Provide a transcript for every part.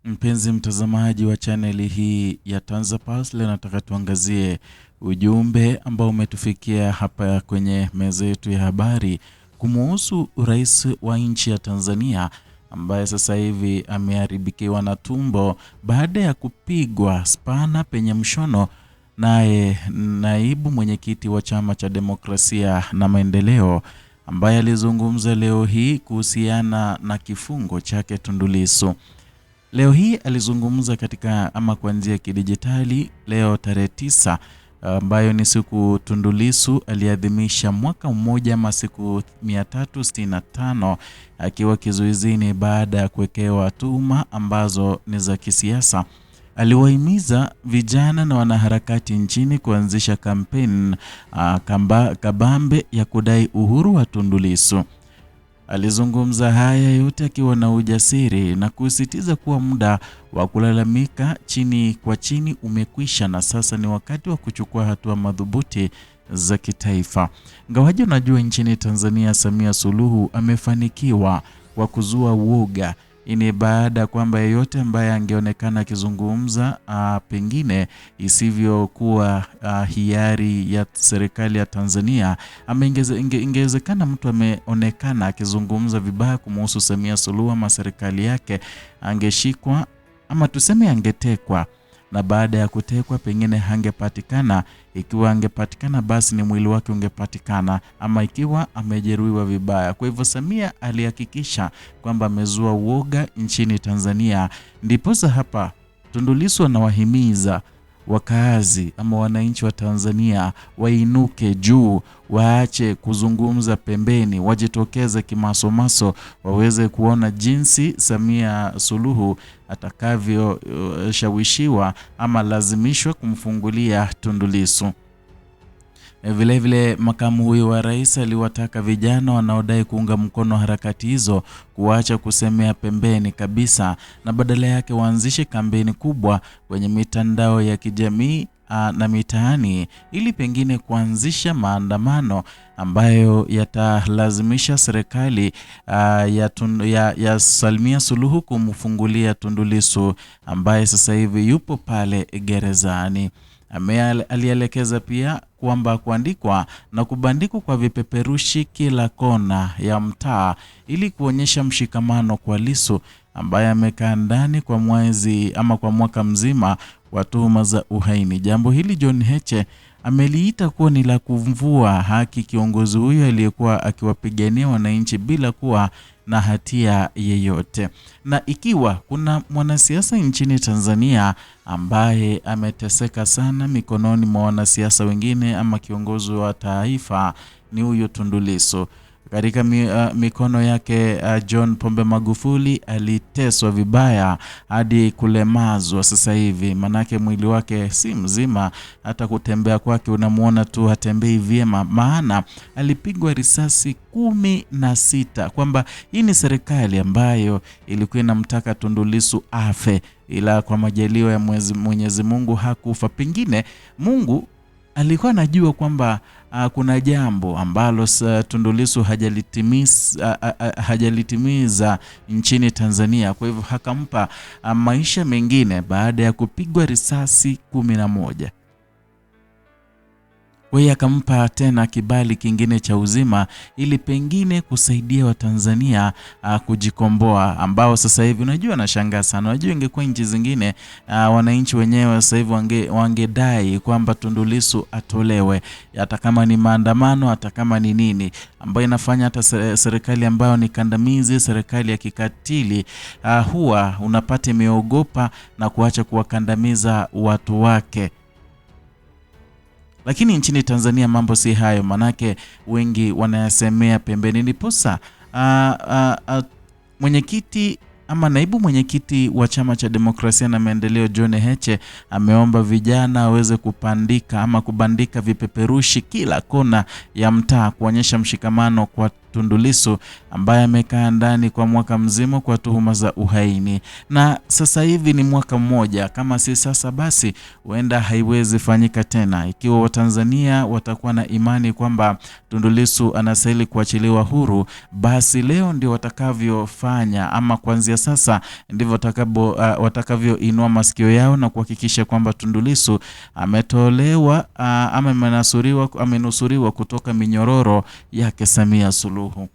Mpenzi mtazamaji wa chaneli hii ya TanzaPulse, leo nataka tuangazie ujumbe ambao umetufikia hapa kwenye meza yetu ya habari kumuhusu rais wa nchi ya Tanzania ambaye sasa hivi ameharibikiwa na tumbo baada ya kupigwa spana penye mshono naye naibu mwenyekiti wa Chama cha Demokrasia na Maendeleo ambaye alizungumza leo hii kuhusiana na kifungo chake Tundu Lissu. Leo hii alizungumza kwa njia ya kidijitali leo tarehe 9 ambayo ni siku Tundu Lissu aliadhimisha mwaka mmoja ama siku 365 akiwa kizuizini baada ya kuwekewa tuhuma ambazo ni za kisiasa. Aliwahimiza vijana na wanaharakati nchini kuanzisha kampeni kabambe ya kudai uhuru wa Tundu Lissu. Alizungumza haya yote akiwa na ujasiri na kusisitiza kuwa muda wa kulalamika chini kwa chini umekwisha na sasa ni wakati wa kuchukua hatua madhubuti za kitaifa. Ingawaje unajua nchini Tanzania Samia Suluhu amefanikiwa kwa kuzua uoga. Ini baada kwamba yeyote ambaye angeonekana akizungumza pengine isivyokuwa hiari ya serikali ya Tanzania, ingewezekana mtu ameonekana akizungumza vibaya kumuhusu Samia Suluhu ama serikali yake, angeshikwa ama tuseme angetekwa, na baada ya kutekwa pengine hangepatikana. Ikiwa angepatikana basi ni mwili wake ungepatikana, ama ikiwa amejeruhiwa vibaya. Kwa hivyo Samia alihakikisha kwamba amezua uoga nchini Tanzania. Ndiposa hapa Tundu Lissu anawahimiza wakaazi ama wananchi wa Tanzania wainuke juu, waache kuzungumza pembeni, wajitokeze kimasomaso, waweze kuona jinsi Samia Suluhu atakavyo shawishiwa ama lazimishwa kumfungulia Tundu Lissu. Vile vile makamu huyu wa rais aliwataka vijana wanaodai kuunga mkono harakati hizo kuacha kusemea pembeni kabisa na badala yake waanzishe kampeni kubwa kwenye mitandao ya kijamii na mitaani, ili pengine kuanzisha maandamano ambayo yatalazimisha serikali ya Samia Suluhu kumfungulia Tundu Lissu ambaye sasa hivi yupo pale gerezani. Alielekeza pia kwamba kuandikwa na kubandikwa kwa vipeperushi kila kona ya mtaa ili kuonyesha mshikamano kwa Lissu ambaye amekaa ndani kwa mwezi ama kwa mwaka mzima kwa tuhuma za uhaini. Jambo hili John Heche ameliita kuwa ni la kumvua haki kiongozi huyo aliyekuwa akiwapigania wananchi bila kuwa na hatia yeyote. Na ikiwa kuna mwanasiasa nchini Tanzania ambaye ameteseka sana mikononi mwa wanasiasa wengine ama kiongozi wa taifa, ni huyo Tundu Lissu. Katika mikono yake John Pombe Magufuli aliteswa vibaya hadi kulemazwa sasa hivi, manake mwili wake si mzima, hata kutembea kwake unamuona tu hatembei vyema, maana alipigwa risasi 16. Kwamba hii ni serikali ambayo ilikuwa inamtaka Tundu Lissu afe, ila kwa majaliwa ya Mwenyezi Mungu hakufa. Pengine Mungu alikuwa anajua kwamba kuna jambo ambalo Tundu Lissu hajalitimiza nchini Tanzania, kwa hivyo hakampa maisha mengine baada ya kupigwa risasi 11. Kwa hiyo akampa tena kibali kingine cha uzima ili pengine kusaidia Watanzania kujikomboa, ambao sasa hivi unajua nashangaa sana. Unajua ingekuwa nchi zingine wananchi wenyewe sasa hivi wangedai kwamba Tundu Lissu atolewe, hata kama ni maandamano, hata kama ni nini, ambayo inafanya hata serikali ambayo ni kandamizi, serikali ya kikatili, huwa unapata imeogopa na kuacha kuwakandamiza watu wake. Lakini nchini Tanzania mambo si hayo, manake wengi wanayasemea pembeni. Ndiposa mwenyekiti ama naibu mwenyekiti wa Chama cha Demokrasia na Maendeleo John Heche ameomba vijana waweze kubandika vipeperushi kila kona ya mtaa kuonyesha mshikamano kwa Tundu Lissu ambaye amekaa ndani kwa mwaka mzima kwa tuhuma za uhaini. Na sasa hivi ni mwaka mmoja, kama si sasa basi huenda haiwezi fanyika tena. Ikiwa Watanzania watakuwa na imani kwamba Tundu Lissu anastahili kuachiliwa huru, basi leo ndio watakavyofanya, ama kuanzia sasa ndivyo watakavyoinua masikio yao na kuhakikisha kwamba Tundu Lissu ametolewa ama amenusuriwa kutoka minyororo yake Samia Suluhu.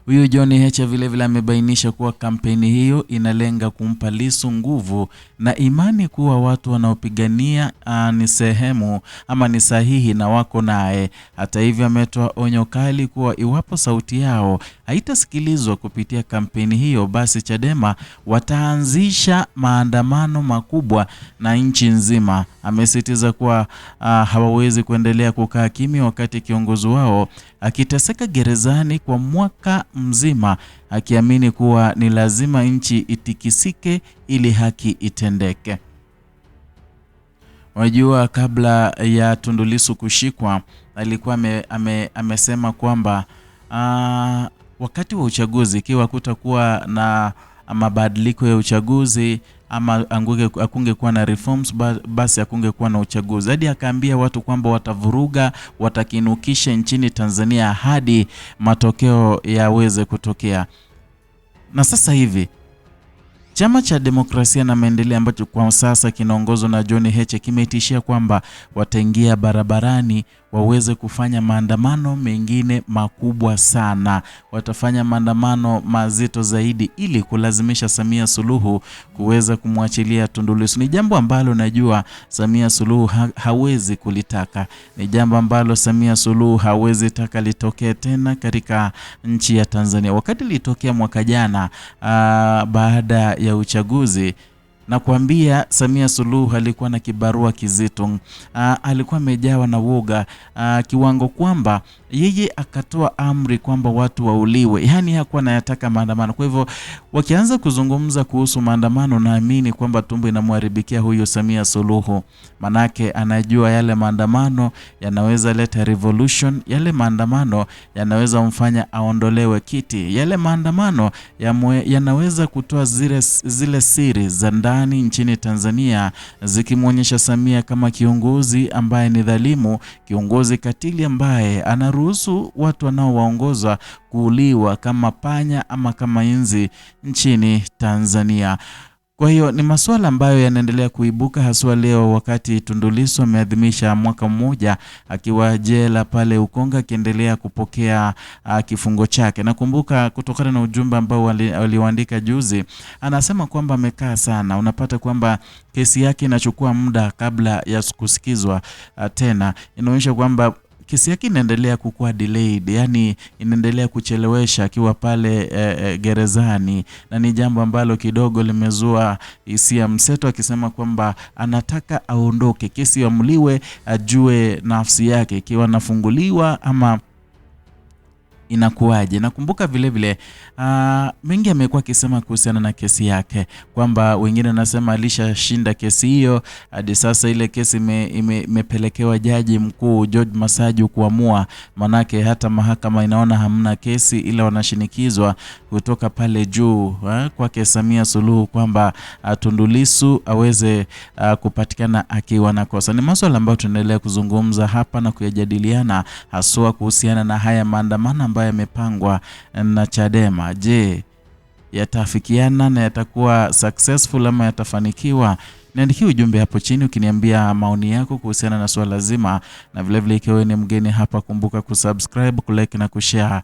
Huyu John Heche vile vile amebainisha kuwa kampeni hiyo inalenga kumpa Lissu nguvu na imani kuwa watu wanaopigania ni sehemu ama ni sahihi na wako naye. Hata hivyo ametoa onyo kali kuwa iwapo sauti yao haitasikilizwa kupitia kampeni hiyo, basi Chadema wataanzisha maandamano makubwa na nchi nzima. Amesisitiza kuwa hawawezi kuendelea kukaa kimya wakati kiongozi wao akiteseka gerezani kwa mwaka mzima, akiamini kuwa ni lazima nchi itikisike ili haki itendeke. Wajua, kabla ya Tundu Lissu kushikwa alikuwa amesema kwamba wakati wa uchaguzi, ikiwa kutakuwa na mabadiliko ya uchaguzi ama akungekuwa na reforms, basi akungekuwa na uchaguzi. Hadi akaambia watu kwamba watavuruga, watakinukisha nchini Tanzania hadi matokeo yaweze kutokea. Na sasa hivi Chama cha Demokrasia na Maendeleo ambacho kwa sasa kinaongozwa na John Heche kimetishia kwamba wataingia barabarani waweze kufanya maandamano mengine makubwa sana. Watafanya maandamano mazito zaidi ili kulazimisha Samia Suluhu kuweza kumwachilia Tundu Lissu. Ni jambo ambalo najua Samia Suluhu hawezi kulitaka. Ni jambo ambalo Samia Suluhu hawezi taka litokee tena katika nchi ya Tanzania. Wakati litokea mwaka jana baada ya uchaguzi, na kuambia Samia Suluhu alikuwa na kibarua kizito. Alikuwa amejawa na woga kiwango kwamba yeye akatoa amri kwamba watu wauliwe. Yaani hakuwa anayataka maandamano. Kwa hivyo wakianza kuzungumza kuhusu maandamano, naamini kwamba tumbo inamharibikia huyo Samia Suluhu. Manake anajua yale maandamano yanaweza leta revolution, yale maandamano yanaweza mfanya aondolewe kiti, yale maandamano yanaweza kutoa zile siri za ndani nchini Tanzania, zikimwonyesha Samia kama kiongozi ambaye ni dhalimu, kiongozi katili ambaye anaruhusu watu wanaowaongoza kuuliwa kama panya ama kama inzi nchini Tanzania. Kwa hiyo ni masuala ambayo yanaendelea kuibuka haswa leo wakati Tundu Lissu ameadhimisha mwaka mmoja akiwa jela pale Ukonga akiendelea kupokea kifungo chake. Nakumbuka kutokana na ujumbe ambao waliandika juzi, anasema kwamba amekaa sana. Unapata kwamba kesi yake inachukua muda kabla ya kusikizwa tena. Inaonyesha kwamba kesi yake inaendelea kukua delayed, yani inaendelea kuchelewesha akiwa pale gerezani, na ni jambo ambalo kidogo limezua hisia mseto, akisema kwamba anataka aondoke, kesi iamuliwe, ajue nafsi yake ikiwa nafunguliwa ama inakuaje. Nakumbuka vile vile mengi amekuwa akisema kuhusiana na kesi yake, kwamba wengine nasema alishashinda kesi hiyo, hadi sasa ile kesi imepelekewa jaji mkuu George Masaju kuamua. Manake hata mahakama inaona hamna kesi, ila wanashinikizwa kutoka pale juu kwa Samia Suluhu kwamba Tundu Lissu aweze kupatikana akiwa na kosa. Ni masuala ambayo tunaendelea kuzungumza hapa na kuyajadiliana, haswa kuhusiana na haya maandamano ambayo yamepangwa na Chadema. Je, yatafikiana na yatakuwa successful ama yatafanikiwa? Niandikie ujumbe hapo chini ukiniambia maoni yako kuhusiana na swala zima, na vile vile ikiwa ni mgeni hapa, kumbuka kusubscribe, kulike na kushare